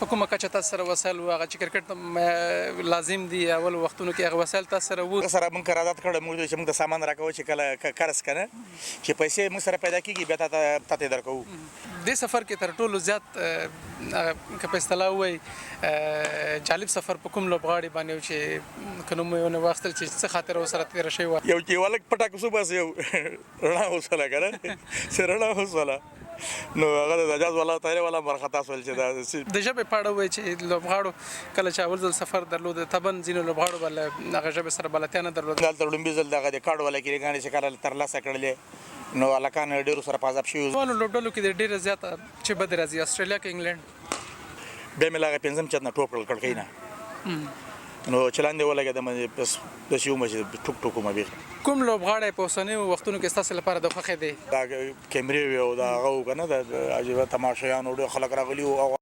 په کومه کچه تاسو سره وسایل و هغه چې کرکټ لازم دي اول وختونو کې هغه وسایل تاسو سره و سره موږ قرارداد کړو موږ چې موږ د سامان راکوو چې کله قرض کنه چې پیسې موږ سره پیدا کیږي بیا ته درکو د سفر کې تر ټولو زیات که په اصطلاح وایي جالب سفر په کوم لوبغاړي باندې چې که نوم یې ونه واخیستل چې څه خاطره ورسره تېره شوې وه یو چې ولک پټاک وسو بس یو رڼا اوسله که نه چې رڼا اوسله نو هغه د اجاز والا طیارې والا مرخطا سول چې دا د ژبې په اړه وایي چې لوبغاړو کله چې اول ځل سفر درلود طبعا ځینو لوبغاړو به له هغه ژبې سره بلدتیا نه درلوده دلته لومبي ځل دغه د کارډ والا کېږي چې کله ترلاسه کړلې نو هلکان ډېرو سره په عذاب شوي ځوانو لوبډلو کې د ډېره زیاته چې بد راځي استرالیا کې انګلینډ بیا مې له هغه پنځم چت نه ټوپ کړل کړکۍ نه نو چلاندې ولګېدم بس داسې ومه چې ټوک ټوک ومه بیخي کوم لوبغاړی په اوسنیو وختونو کې ستاسو لپاره د خوښۍ دی دا کیمرې وي او دا هغه و که نه د عجیبه تماشایانو ډېر خلک راغلي وو